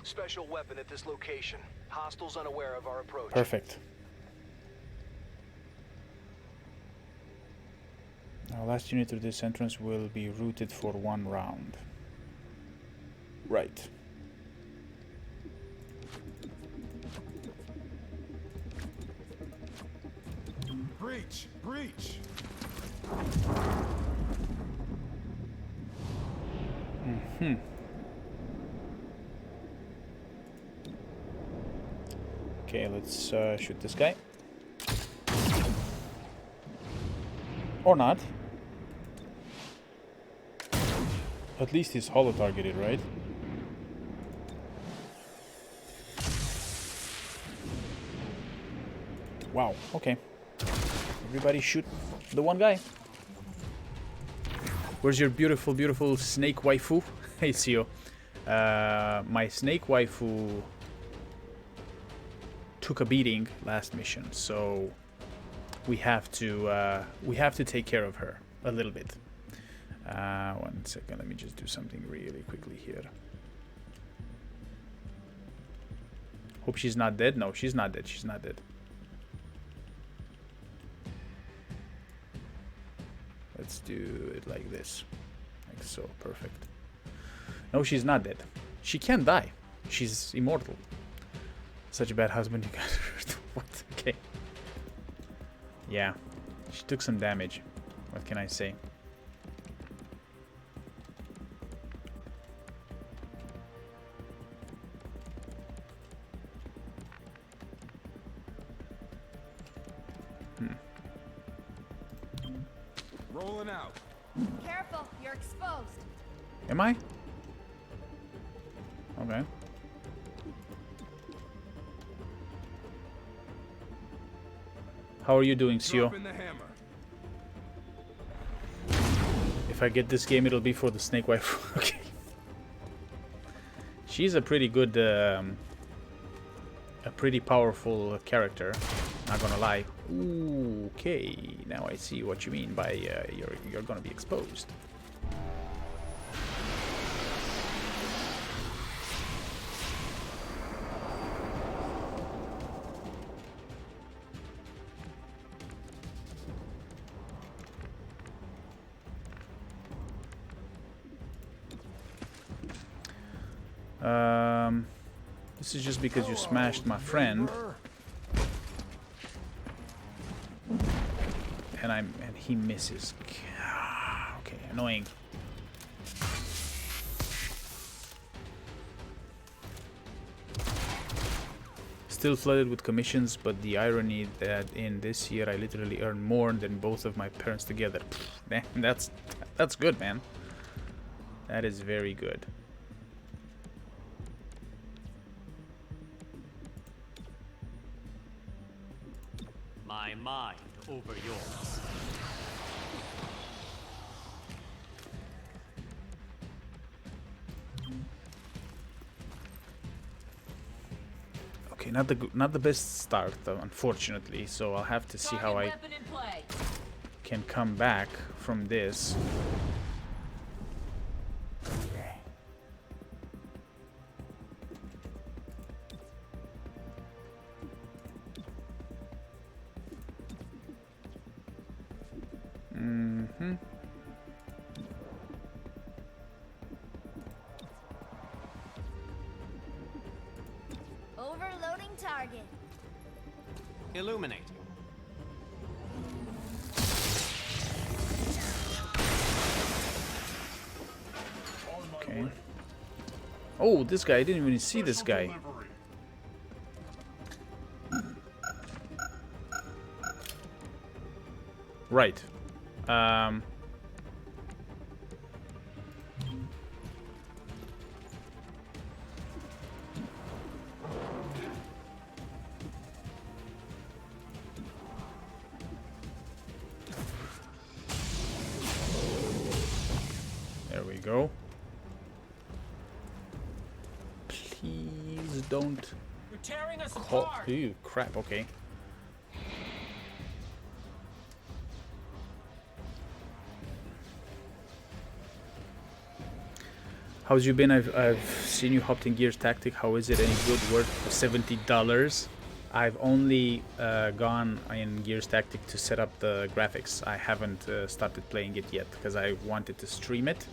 Special weapon at this location. Hostiles unaware of our approach. Perfect. Our last unit through this entrance will be routed for 1 round. Right. Breach! Breach! Okay, let's shoot this guy. Or not. At least he's holo-targeted, right? Wow, okay. Everybody shoot the one guy. Where's your beautiful, beautiful snake waifu? Hey, Sio. My snake waifu took a beating last mission, so we have to take care of her a little bit. 1 second, let me just do something really quickly here. Hope she's not dead. No, she's not dead. She's not dead. Let's do it like this. Like so. Perfect. No, she's not dead. She can die. She's immortal. Such a bad husband you got. What? Okay. Yeah. She took some damage. What can I say? Rolling out. Careful, you're exposed. Am I? Okay. How are you doing, Sio? Dropping the hammer. If I get this game, it'll be for the snake wife. Okay. She's a pretty good, a pretty powerful character. Not gonna lie. Ooh, okay, now I see what you mean by you're gonna be exposed. This is just because you smashed my friend. And he misses. Okay, annoying. Still flooded with commissions, but the irony that in this year I literally earned more than both of my parents together. Man, that's good, man. That is very good. My mind over yours. Okay, not the best start, though, unfortunately. So I'll have to see how I can come back from this. Overloading target. Illuminate. Okay. Oh, this guy, I didn't even see this guy. Right. There we go. Please don't You're tearing us call. apart. Ew, crap, okay. How's you been? I've seen you hopped in Gears Tactic. How is it? Any good? Worth $70? I've only gone in Gears Tactic to set up the graphics. I haven't started playing it yet because I wanted to stream it.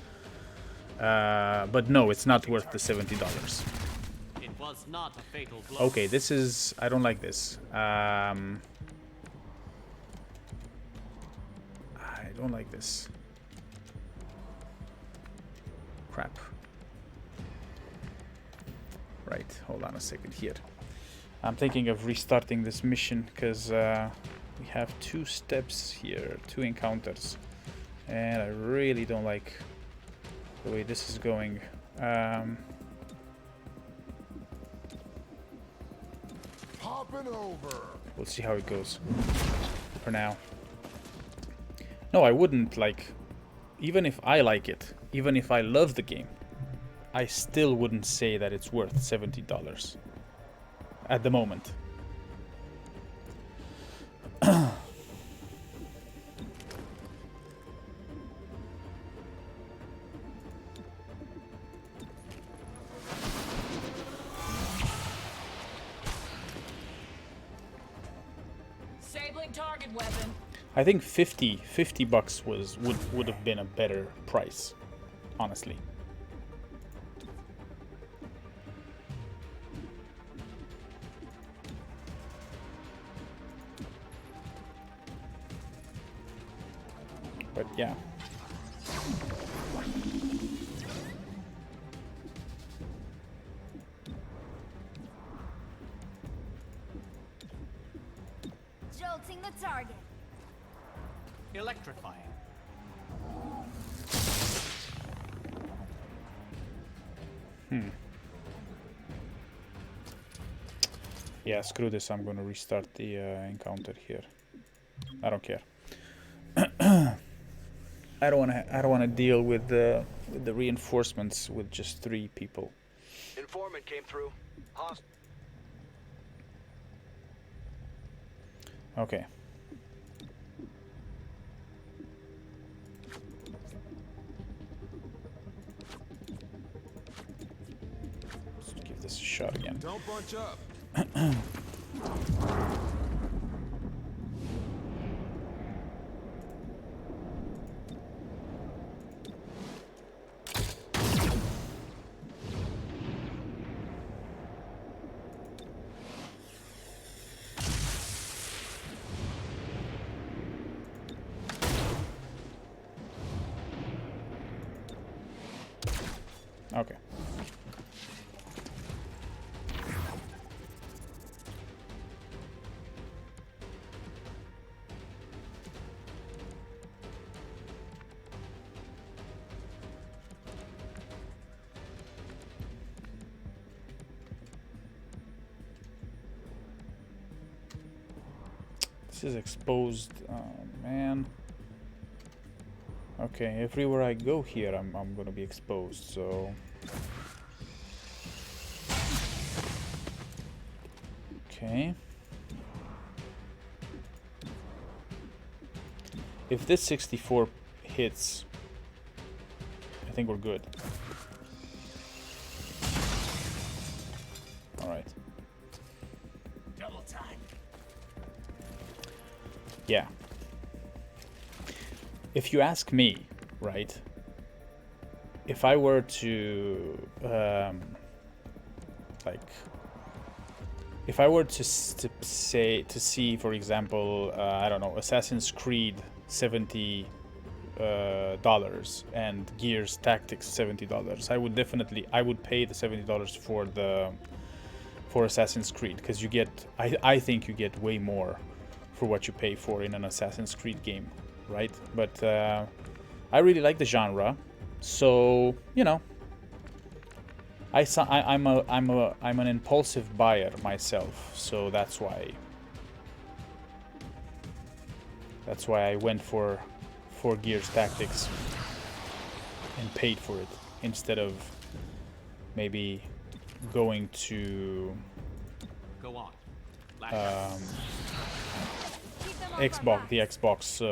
But no, it's not worth the $70. It was not a fatal blow. Okay, this is... I don't like this. I don't like this. Crap. Right, hold on a second here. I'm thinking of restarting this mission because we have 2 steps here, 2 encounters. And I really don't like the way this is going. Hopping over. We'll see how it goes for now. No, I wouldn't like, even if I like it, even if I love the game, I still wouldn't say that it's worth $70 at the moment. Sabling target weapon. I think 50 bucks would have been a better price, honestly. But yeah. Jolting the target. Electrifying. Yeah, screw this. I'm gonna restart the encounter here. I don't care. I don't wanna deal with the reinforcements with just 3 people. Informant came through. Okay. Let's give this a shot again. Don't bunch up. Okay. This is exposed. Oh, man. Okay, everywhere I go here, I'm gonna be exposed, so... Okay. If this 64 hits, I think we're good. Alright. Double time. Yeah. If you ask me, right, if I were to, like, if I were to see, for example, I don't know, Assassin's Creed $70 and Gears Tactics $70, I would pay the $70 for Assassin's Creed, because you get, I think you get way more for what you pay for in an Assassin's Creed game. Right, but I really like the genre, so you know, I'm an impulsive buyer myself, so that's why I went for Gears Tactics and paid for it instead of maybe going to Go on. Xbox, the Xbox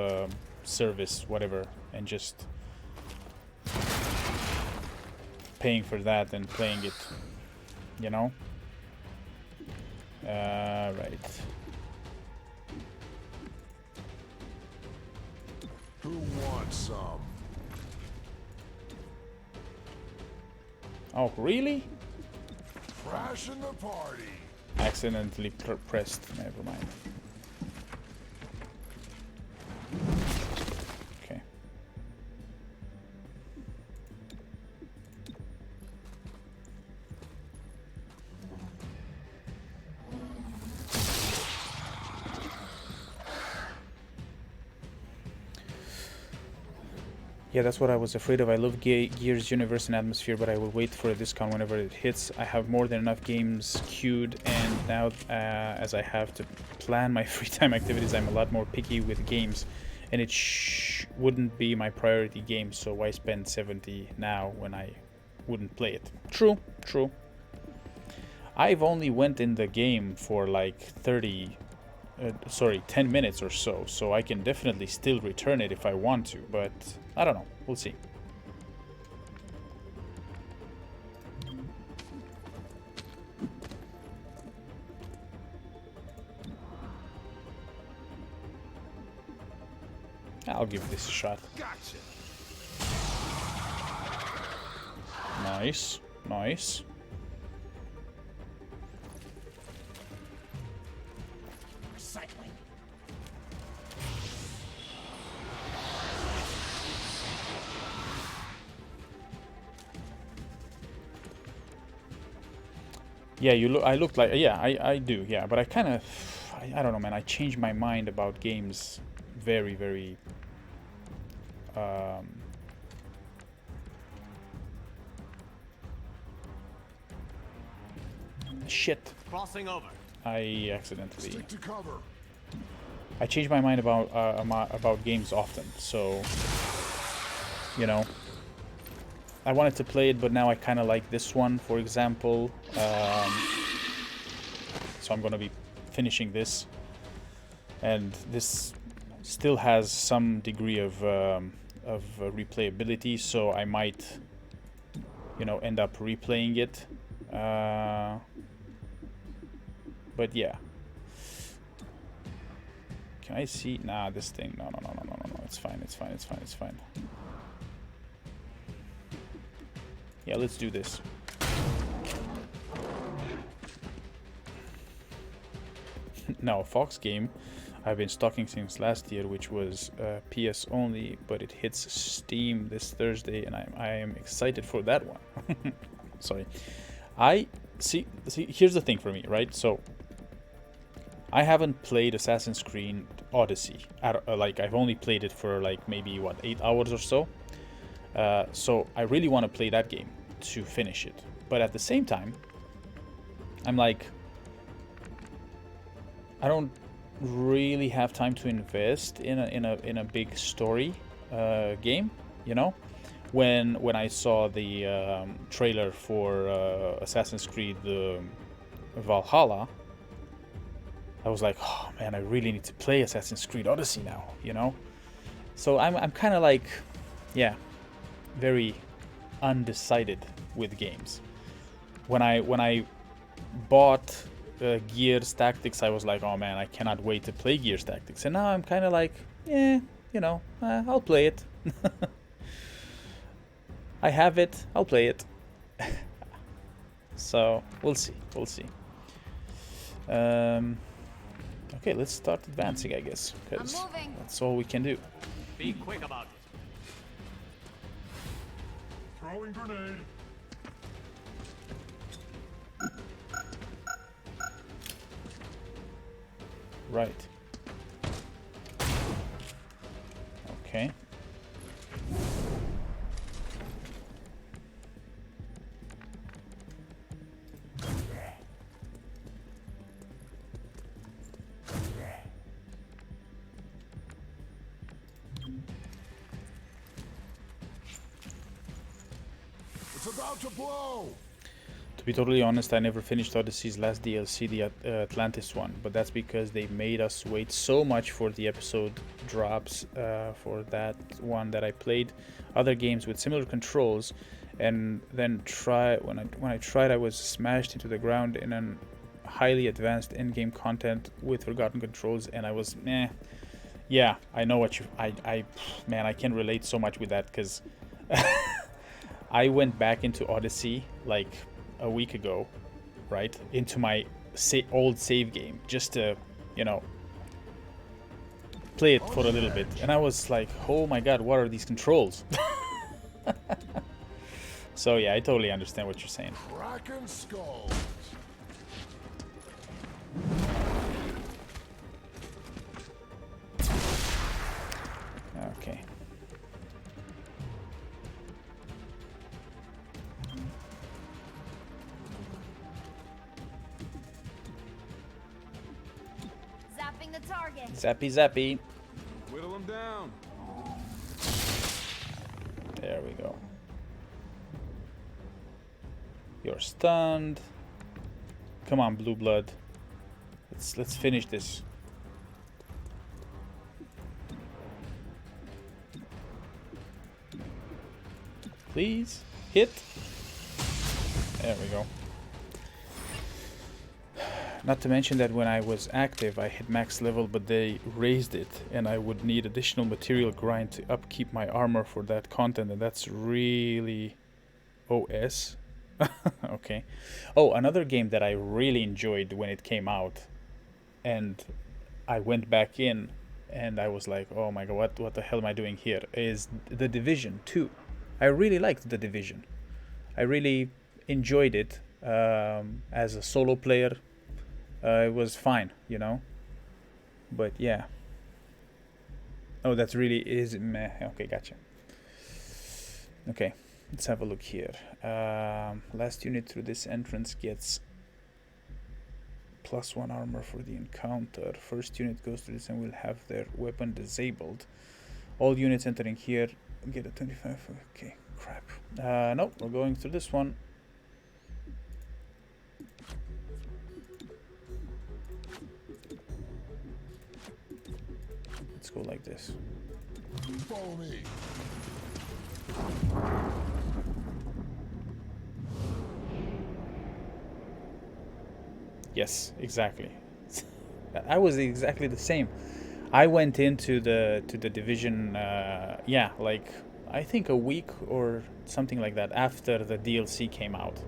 service, whatever, and just paying for that and playing it, you know? Right. Who wants some? Oh, really? Crashing the party. Accidentally pressed. Never mind. Okay. Yeah, that's what I was afraid of. I love Gears universe and atmosphere, but I will wait for a discount whenever it hits. I have more than enough games queued, and now as I have to plan my free time activities, I'm a lot more picky with games, and it wouldn't be my priority game, so why spend 70 now when I wouldn't play it? True, true. I've only went in the game for like 10 minutes or so I can definitely still return it if I want to, but I don't know, we'll see. I'll give this a shot. Gotcha. Nice, nice. Recycling. Yeah, I looked like, yeah, I do, yeah, but I kind of, I don't know, man. I changed my mind about games very, very. Shit. Crossing over. I accidentally. Stick to cover. I change my mind about games often, so you know. I wanted to play it, but now I kind of like this one, for example. So I'm gonna be finishing this, and this still has some degree of replayability, so I might, you know, end up replaying it. But yeah. Can I see? Nah, this thing. No. It's fine. It's fine. It's fine. It's fine. Yeah, let's do this. Now, Fox game I've been stocking since last year, which was PS only, but it hits Steam this Thursday, and I am excited for that one. Sorry. I see. Here's the thing for me, right? So I haven't played Assassin's Creed Odyssey. Like, I've only played it for like maybe what, 8 hours or so. So I really want to play that game to finish it. But at the same time, I'm like, I don't really have time to invest in a big story game, you know. When I saw the trailer for Assassin's Creed Valhalla, I was like, oh man, I really need to play Assassin's Creed Odyssey now, you know. So I'm kind of like, yeah, very undecided with games. When I bought Gears Tactics, I was like, oh man, I cannot wait to play Gears Tactics. And now I'm kind of like, yeah, you know, I'll play it. I have it, I'll play it. So we'll see. Okay, let's start advancing, I guess, because that's all we can do. Be quick about it. Throwing grenade. Right. Okay. It's about to blow. To be totally honest, I never finished Odyssey's last DLC, the Atlantis one, but that's because they made us wait so much for the episode drops for that one that I played other games with similar controls, and then when I tried, I was smashed into the ground in an highly advanced in-game content with forgotten controls, and I was meh. Yeah, I know what you man, I can relate so much with that, because I went back into Odyssey like a week ago, right, into my old save game just to, you know, play it for a little bit, and I was like, oh my god, what are these controls? So yeah, I totally understand what you're saying. Kraken skulls. Okay. Zapping the target. Zappy zappy. Whittle them down. There we go. You're stunned. Come on, blue blood. Let's finish this. Please hit. There we go. Not to mention that when I was active, I hit max level, but they raised it, and I would need additional material grind to upkeep my armor for that content, and that's really OS. Okay. Oh, another game that I really enjoyed when it came out, and I went back in, and I was like, oh my god, what the hell am I doing here? Is The Division 2. I really liked The Division. I really enjoyed it as a solo player. It was fine, you know. But yeah. Oh, that's really is meh. Okay, gotcha. Okay, let's have a look here. Last unit through this entrance gets +1 armor for the encounter. First unit goes through this and will have their weapon disabled. All units entering here get a 25. Okay, crap. No, we're going through this one. Let's go like this. Follow me. Yes, exactly. I was exactly the same. I went into the division, yeah, like I think a week or something like that after the DLC came out,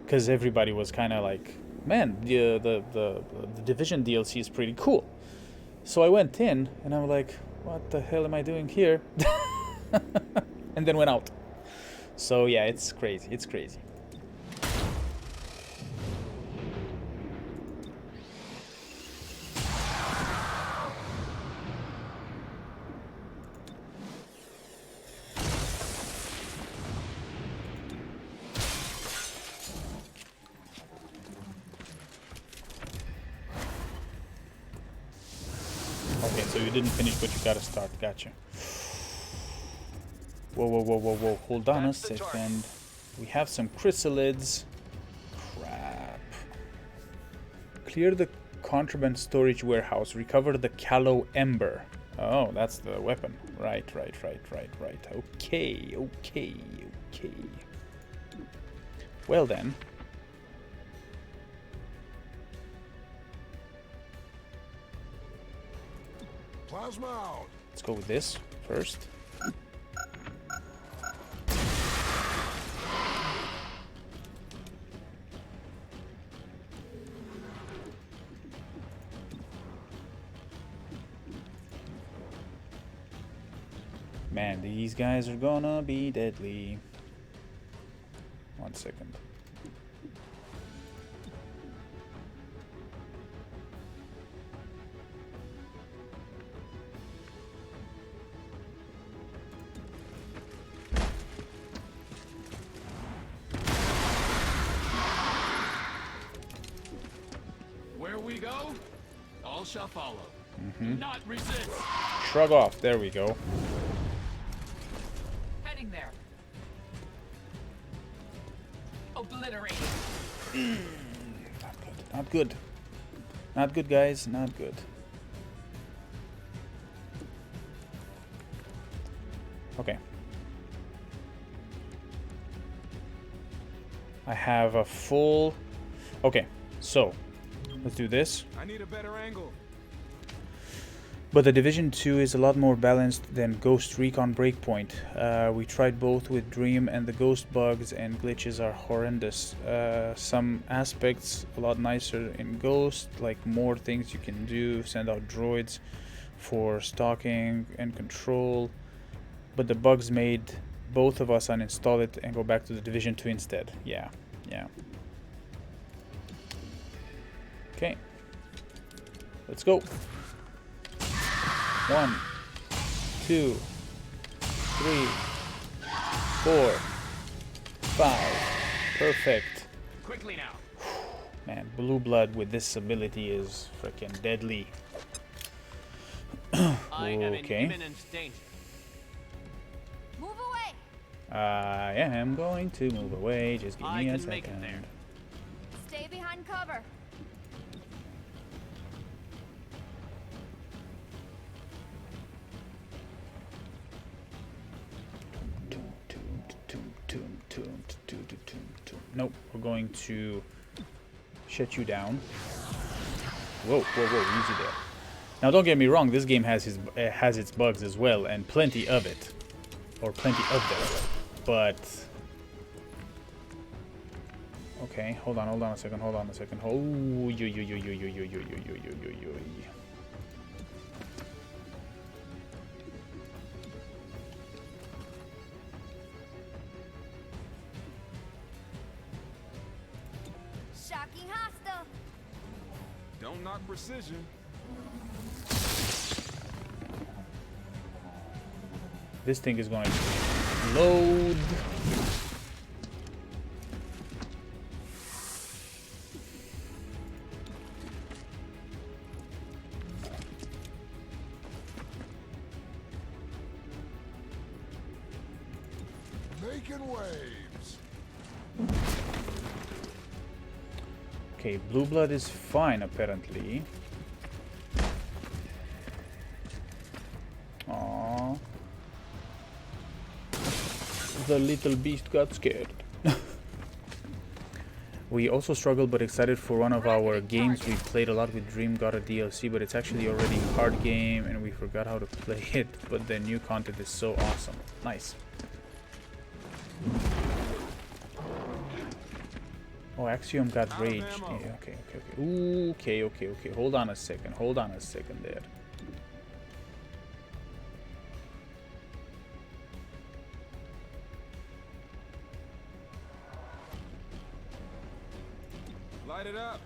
because everybody was kind of like, man, the division DLC is pretty cool. So I went in and I'm like, what the hell am I doing here? And then went out. So yeah, it's crazy. It's crazy. Okay, so you didn't finish, but you gotta start. Gotcha. Whoa, whoa, whoa, whoa, whoa. Hold on a second. We have some chrysalids. Crap. Clear the contraband storage warehouse. Recover the callow ember. Oh, that's the weapon. Right. Okay. Well then. Plasma out. Let's go with this first. Man, these guys are gonna be deadly. 1 second. Where we go, all shall follow. Do not resist. Shrug off. There we go. Heading there. Obliterated. Not good. Not good. Not good, guys. Not good. Okay. I have a full... Okay, so let's do this. I need a better angle. But the Division 2 is a lot more balanced than Ghost Recon Breakpoint. We tried both with Dream, and the ghost bugs and glitches are horrendous. Some aspects a lot nicer in Ghost, like more things you can do, send out droids for stalking and control. But the bugs made both of us uninstall it and go back to the Division 2 instead. Yeah, yeah. Okay. Let's go. 1, 2, 3, 4, 5. Perfect. Quickly now. Man, Blue Blood with this ability is freaking deadly. I am in Okay. imminent danger. Move away. I am going to move away. Just give I me a can make it second. there. Stay behind cover. Nope, we're going to shut you down. Whoa, whoa, whoa, easy there. Now, don't get me wrong, this game has its bugs as well, and plenty of it, or plenty of them. But okay, hold on a second. Oh, yo. Shocking hostile. Don't knock precision. This thing is going to load. Making waves. Okay, Blue Blood is fine apparently. Aww. The little beast got scared. We also struggled but excited for one of our games. We played a lot with Dream, got a DLC, but it's actually already a hard game and we forgot how to play it. But the new content is so awesome. Nice. Oh, XCOM got rage. Yeah, okay. Ooh, okay. Hold on a second there. Light it up.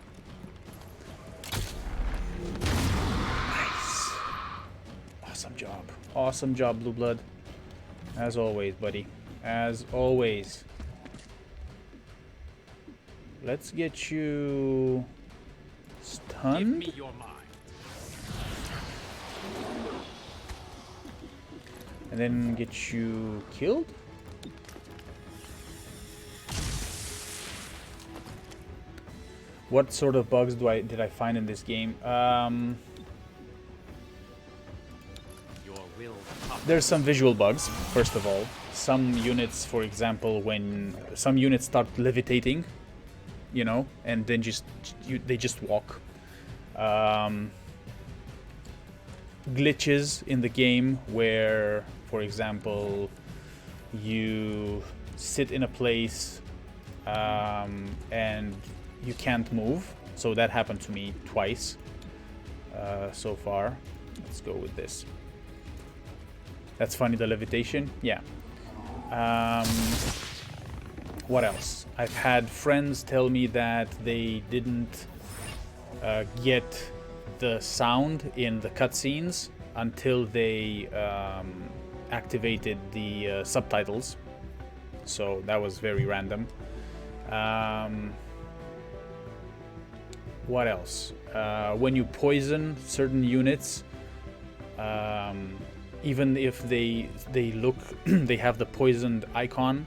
Nice. Awesome job, Blue Blood. As always, buddy. As always. Let's get you Give stunned. me your mind. And then get you killed. What sort of bugs did I find in this game? Your will. There's some visual bugs, first of all. Some units, for example, when some units start levitating, you know, and then they just walk. Glitches in the game where, for example, you sit in a place and you can't move. So that happened to me twice so far. Let's go with this. That's funny, the levitation. Yeah. What else? I've had friends tell me that they didn't get the sound in the cutscenes until they activated the subtitles. So that was very random. What else? When you poison certain units, even if they look they have the poisoned icon,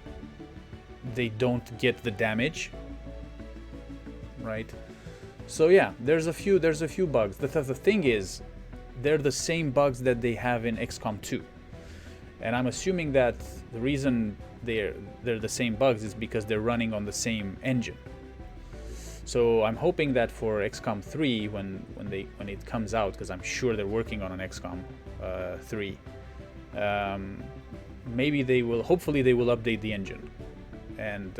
they don't get the damage. right? So yeah, there's a few bugs. The thing is, they're the same bugs that they have in XCOM 2, and I'm assuming that the reason they're the same bugs is because they're running on the same engine. So I'm hoping that for XCOM 3, when it comes out, because I'm sure they're working on an XCOM 3, maybe they will. Hopefully, they will update the engine, and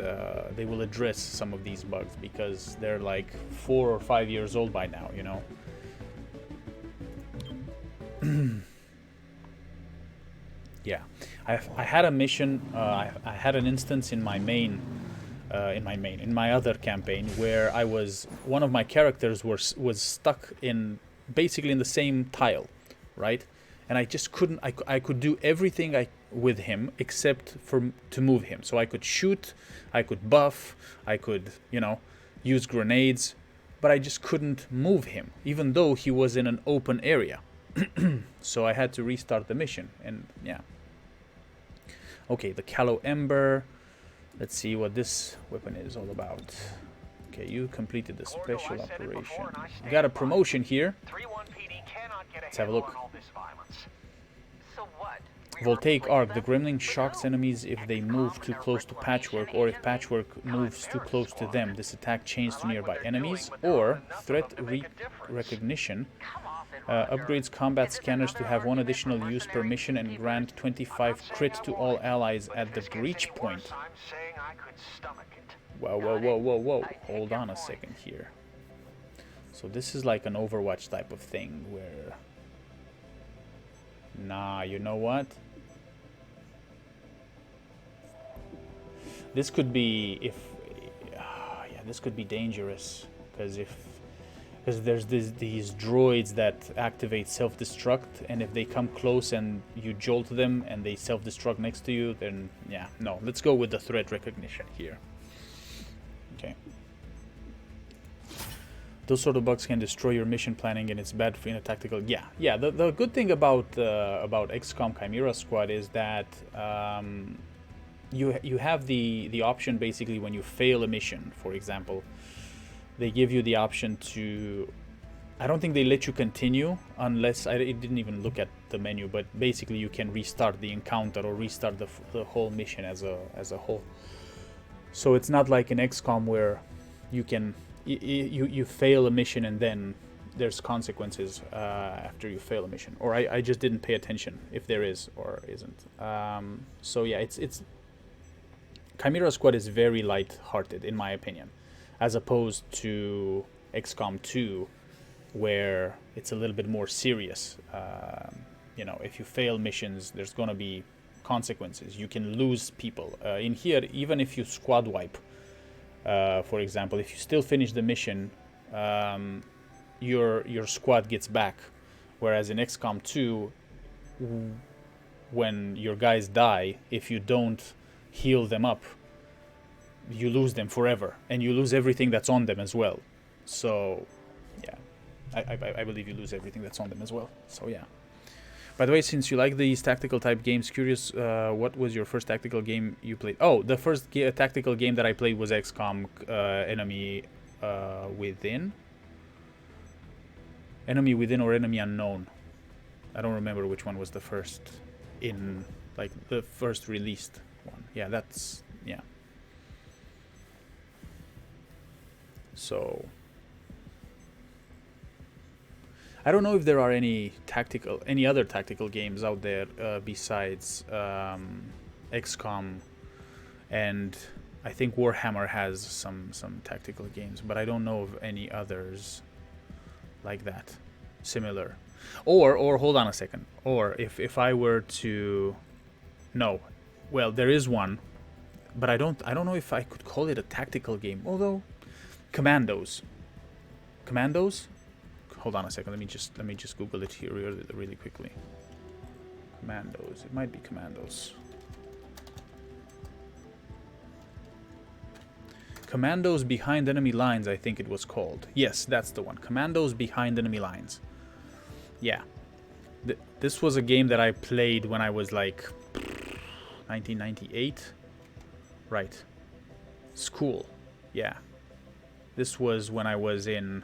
they will address some of these bugs, because they're like 4 or 5 years old by now, you know. Yeah, I had a mission. I had an instance in my other campaign where one of my characters was stuck in basically in the same tile, right? And I just couldn't. I could do everything with him except to move him. So I could shoot, I could buff, I could use grenades, but I just couldn't move him, even though he was in an open area. So I had to restart the mission, and yeah. Okay, the Callow Ember. Let's see what this weapon is all about. Okay, you completed the special operation. You got a promotion here. Let's have a look. Voltaic Arc. The Gremlin shocks enemies if they move too close to Patchwork, or if Patchwork moves too close to them. This attack chains to nearby enemies. Or Threat Recognition. Upgrades combat scanners to have 1 additional use per mission and grant 25 crit to all allies at the breach point. Whoa, whoa, whoa, whoa, whoa. Hold on a second here. So this is like an Overwatch type of thing where... Nah, you know what? This could be yeah, this could be dangerous, because there's these droids that activate self-destruct, and if they come close and you jolt them and they self-destruct next to you, then yeah, no. Let's go with the threat recognition here. Okay. Those sort of bugs can destroy your mission planning, and it's bad in a tactical... Yeah. The good thing about XCOM Chimera Squad is that you have the option, basically, when you fail a mission, for example. They give you the option to... I don't think they let you continue unless... I didn't even look at the menu, but basically you can restart the encounter or restart the whole mission as a whole. So it's not like in XCOM where you can... You fail a mission and then there's consequences after you fail a mission. Or I just didn't pay attention if there is or isn't. So yeah, it's... Chimera Squad is very light-hearted, in my opinion, as opposed to XCOM 2, where it's a little bit more serious. If you fail missions, there's going to be consequences. You can lose people. In here, even if you squad wipe, for example, if you still finish the mission, your squad gets back. Whereas in XCOM 2, when your guys die, if you don't heal them up, you lose them forever, and you lose everything that's on them as well. So yeah, I believe you lose everything that's on them as well. So yeah. By the way, since you like these tactical type games, curious, what was your first tactical game you played? Oh, the first tactical game that I played was XCOM Enemy Within. Enemy Within or Enemy Unknown. I don't remember which one was the first the first released one. Yeah, that's... yeah. So... I don't know if there are any other tactical games out there besides XCOM, and I think Warhammer has some tactical games, but I don't know of any others like that, similar. Or hold on a second. Or if I were to, no, well, there is one, but I don't know if I could call it a tactical game. Although, Commandos. Hold on a second. Let me just Google it here really quickly. Commandos. It might be Commandos. Commandos Behind Enemy Lines, I think it was called. Yes, that's the one. Commandos Behind Enemy Lines. Yeah. This was a game that I played when I was like 1998. Right. School. Yeah. This was when I was in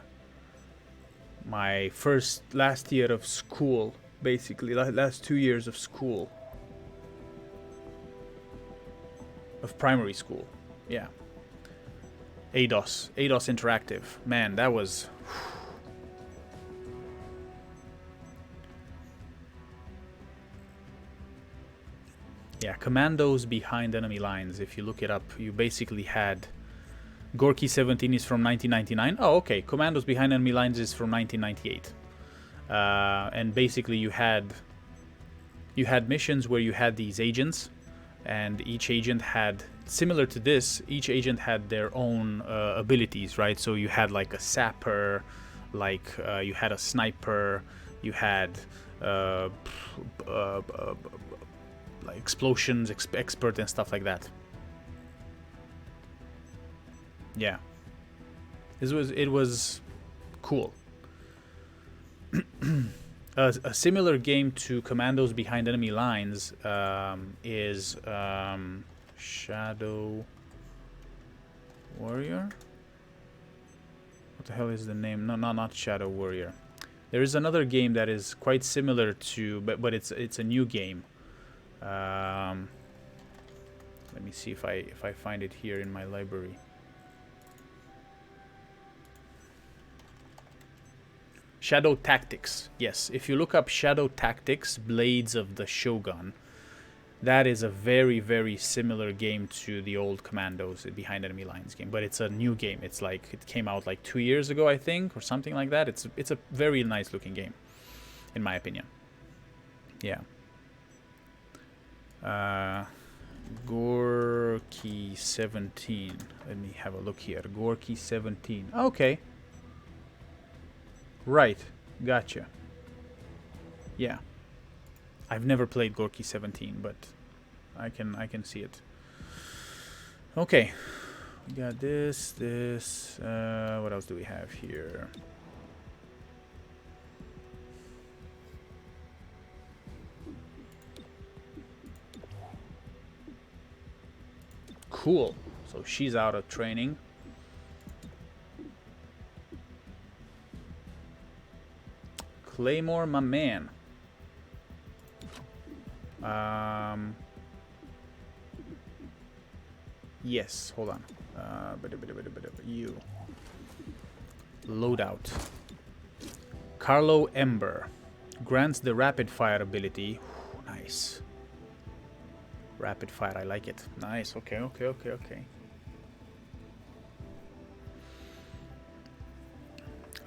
my last year of school, basically, last 2 years of school. Of primary school, yeah. Eidos Interactive. Man, that was... Yeah, Commandos Behind Enemy Lines. If you look it up, you basically had... Gorky 17 is from 1999. Oh, okay. Commandos Behind Enemy Lines is from 1998. And basically you had missions where you had these agents, and each agent had, similar to this, each agent had their own abilities, right? So you had like a sapper, like you had a sniper, you had like explosions expert and stuff like that. Yeah, it was cool. A similar game to Commandos Behind Enemy Lines is Shadow Warrior. What the hell is the name? No, not Shadow Warrior. There is another game that is quite similar to, but it's a new game. Let me see if I find it here in my library. Shadow Tactics. Yes, if you look up Shadow Tactics, Blades of the Shogun, that is a very, very similar game to the old Commandos Behind Enemy Lines game, but it's a new game. It's like, it came out like 2 years ago, I think, or something like that. It's a very nice looking game, in my opinion. Yeah. Gorky 17. Let me have a look here. Gorky 17. Okay. Right, gotcha. Yeah, I've never played Gorky 17, but I can see it. Okay, we got this. What else do we have here? Cool. So she's out of training. Claymore, my man. Yes, hold on. You. Loadout. Carlo Ember. Grants the rapid fire ability. Nice. Rapid fire, I like it. Nice, okay.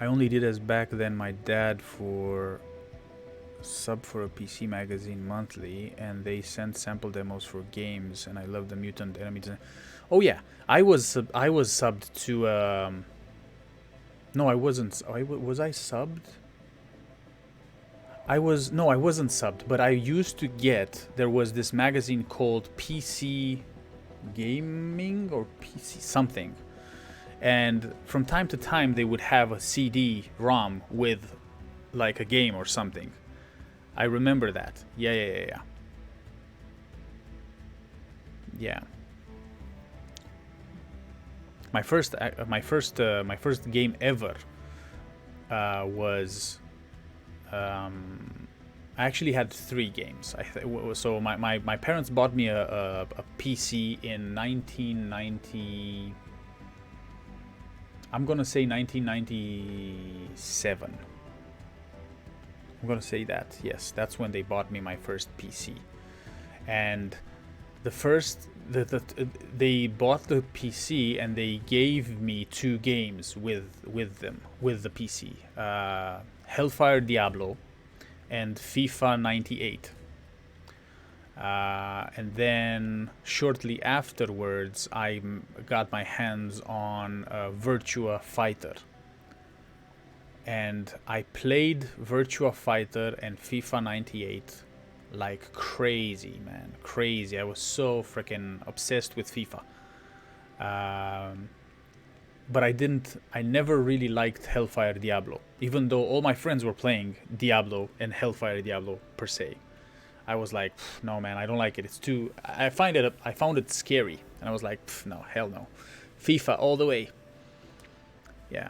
I only did as back then my dad for sub for a PC magazine monthly, and they sent sample demos for games, and I love the mutant enemies. Oh yeah, I was subbed to no, I wasn't. Was I subbed? I wasn't subbed, but I used to get, there was this magazine called PC Gaming or PC something. And from time to time, they would have a CD-ROM with, like, a game or something. I remember that. Yeah. My first game ever was. I actually had 3 games. So my parents bought me a PC in 1990. I'm gonna say 1997. I'm gonna say that. Yes, that's when they bought me my first PC. And they bought the PC and they gave me 2 games with the PC. Hellfire Diablo and FIFA 98. And then shortly afterwards, I got my hands on Virtua Fighter. And I played Virtua Fighter and FIFA 98 like crazy, man. Crazy. I was so freaking obsessed with FIFA. But I never really liked Hellfire Diablo, even though all my friends were playing Diablo and Hellfire Diablo per se. I was like, no man, I don't like it. It's too, I found it scary. And I was like, no, hell no. FIFA all the way. Yeah.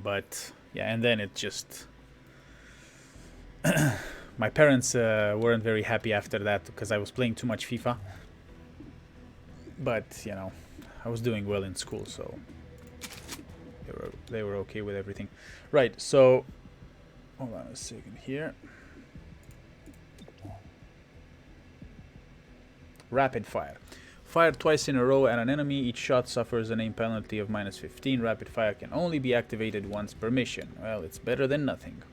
But yeah, and then it just my parents weren't very happy after that because I was playing too much FIFA. But you know, I was doing well in school, so they were okay with everything. Right, so hold on a second here. Rapid fire. Fire twice in a row at an enemy. Each shot suffers an aim penalty of -15. Rapid fire can only be activated once per mission. Well, it's better than nothing.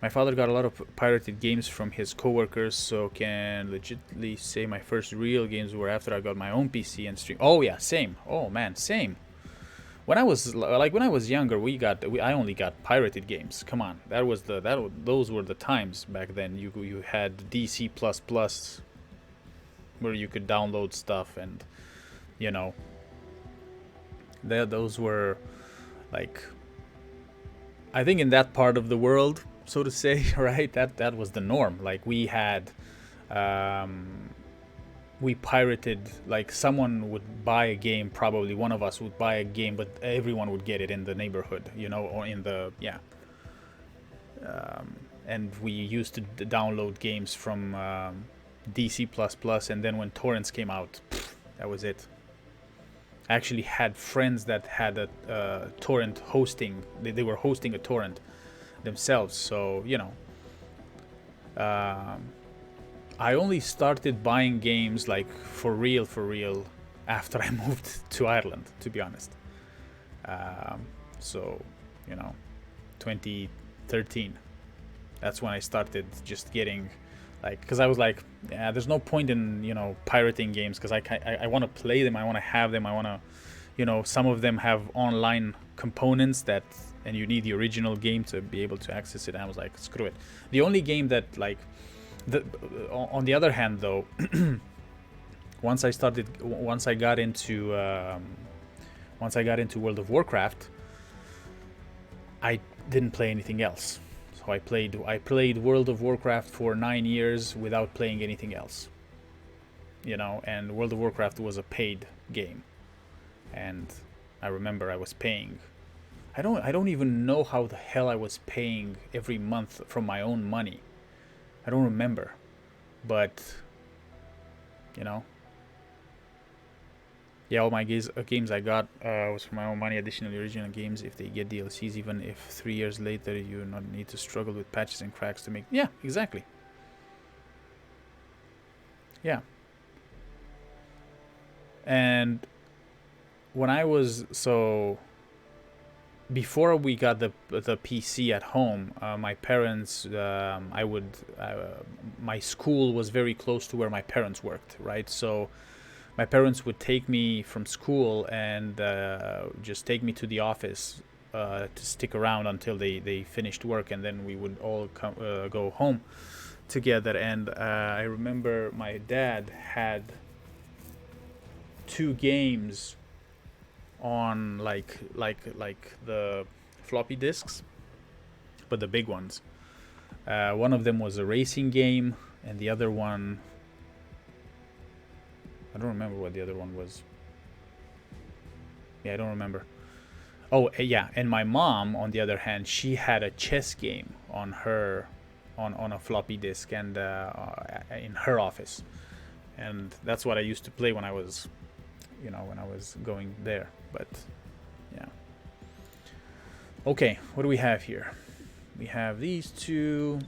My father got a lot of pirated games from his coworkers, so can legitimately say my first real games were after I got my own PC and stream. Oh yeah, same. Oh man, same. When I was younger, I only got pirated games. Come on, those were the times back then. You had DC++, where you could download stuff, and you know, those were like, I think in that part of the world, so to say, right, that was the norm. Like we had we pirated, like someone would buy a game, probably one of us would buy a game, but everyone would get it in the neighborhood, you know, or in the, yeah. And we used to download games from DC++, and then when torrents came out, that was it. I actually had friends that had a torrent hosting. They were hosting a torrent themselves, so you know. I only started buying games like for real after I moved to Ireland, to be honest. So you know, 2013. That's when I started just getting, like, because I was like, yeah, there's no point in, you know, pirating games, because I want to play them, I want to have them, I want to, you know, some of them have online components that, and you need the original game to be able to access it. And I was like, screw it. The only game that, like, on the other hand though, once I got into World of Warcraft, I didn't play anything else. So I played World of Warcraft for 9 years without playing anything else. You know, and World of Warcraft was a paid game. And I remember I was paying, I don't even know how the hell I was paying every month from my own money. I don't remember. But you know, yeah, all my games I got was from my own money. Additionally, original games, if they get DLCs, even if 3 years later you not need to struggle with patches and cracks to make. Yeah, exactly. Yeah. And when I was, so before we got the PC at home, my parents, my school was very close to where my parents worked, right? So my parents would take me from school and just take me to the office to stick around until they finished work, and then we would all go home together. And I remember my dad had 2 games on like the floppy disks, but the big ones. One of them was a racing game, and the other one, I don't remember what the other one was. Yeah, I don't remember. Oh yeah, and my mom, on the other hand, she had a chess game on her on a floppy disk, and in her office, and that's what I used to play when I was, you know, when I was going there. But yeah. Okay, what do we have here? We have these 2.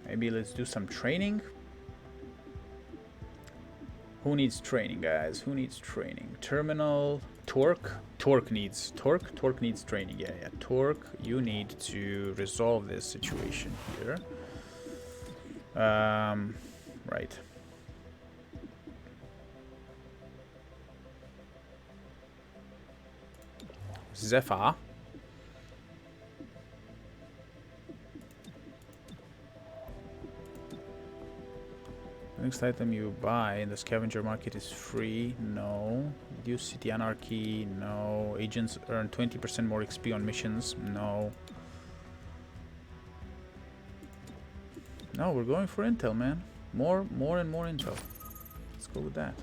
Maybe let's do some training. Who needs training, guys? Who needs training? Terminal, Torque. Torque needs training. Yeah. Torque, you need to resolve this situation here. Right. Zephyr. The next item you buy in the scavenger market is free. No. Reduce city anarchy. No. Agents earn 20% more XP on missions. No. No, we're going for intel, man. More and more intel. Let's go with that.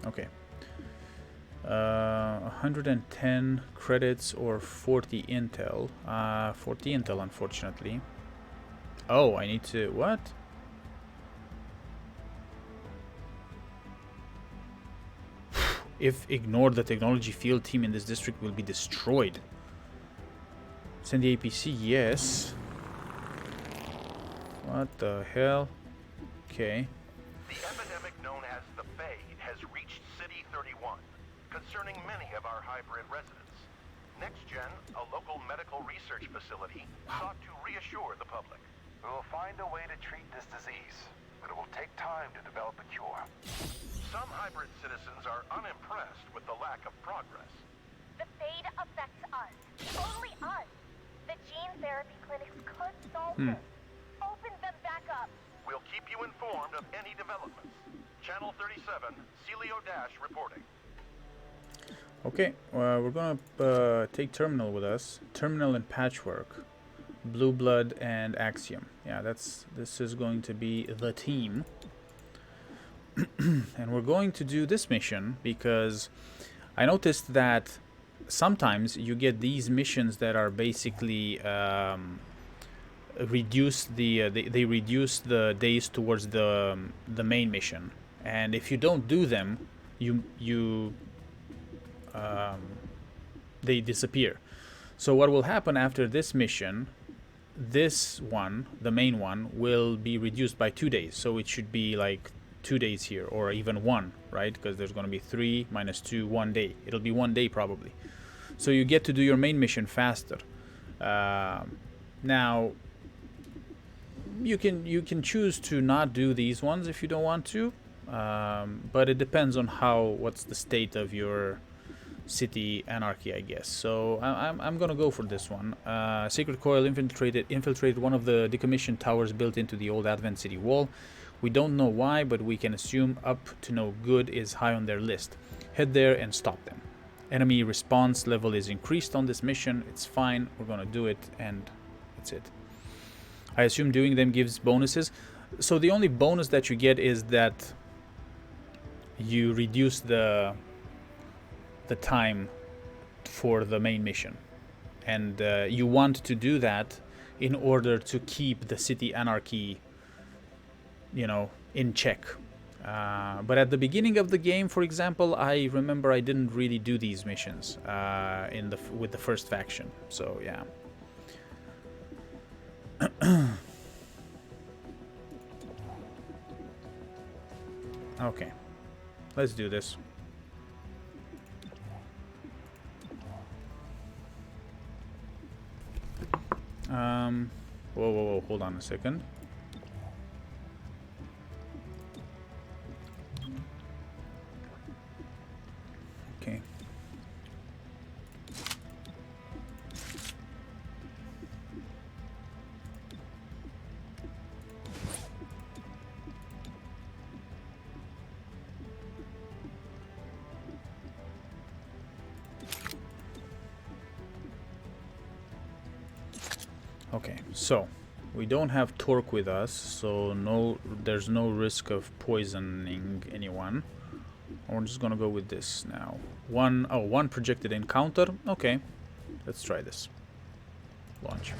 Okay. 110 credits or 40 intel. 40 intel, unfortunately. Oh, I need to... What? If ignored, the technology field team in this district will be destroyed. Send the APC, yes. What the hell? Okay. The epidemic known as the Fade has reached City 31, concerning many of our hybrid residents. NextGen, a local medical research facility, sought to reassure the public. We'll find a way to treat this disease, but it will take time to develop a cure. Some hybrid citizens are unimpressed with the lack of progress. The Fade affects us. Only us. The gene therapy clinics could solve this. Open them back up. We'll keep you informed of any developments. Channel 37, Celio Dash reporting. Okay, we're gonna take Terminal with us. Terminal and Patchwork. Blue Blood and Axiom. Yeah, this is going to be the team. And we're going to do this mission because I noticed that sometimes you get these missions that are basically they reduce the days towards the main mission, and if you don't do them, they disappear. So what will happen after this mission? This one, the main one, will be reduced by 2 days. So it should be like 2 days here, or even 1, right? Because there's going to be 3 minus 2, 1 day. It'll be 1 day probably. So you get to do your main mission faster. Now, you can choose to not do these ones if you don't want to, but it depends on what's the state of your city anarchy, I guess. So I'm gonna go for this one. Sacred Coil infiltrated one of the decommissioned towers built into the old Advent City wall. We don't know why, but we can assume up to no good is high on their list. Head there and stop them. Enemy response level is increased on this mission. It's fine. We're gonna do it, and that's it. I assume doing them gives bonuses. So the only bonus that you get is that you reduce the time for the main mission, and you want to do that in order to keep the city anarchy, in check. But at the beginning of the game, for example, I remember I didn't really do these missions with the first faction. So yeah. Okay, let's do this. Whoa, hold on a second. Okay. Okay, so we don't have Torque with us, so there's no risk of poisoning anyone. We're just gonna go with this now. One projected encounter. Okay, let's try this. Launch.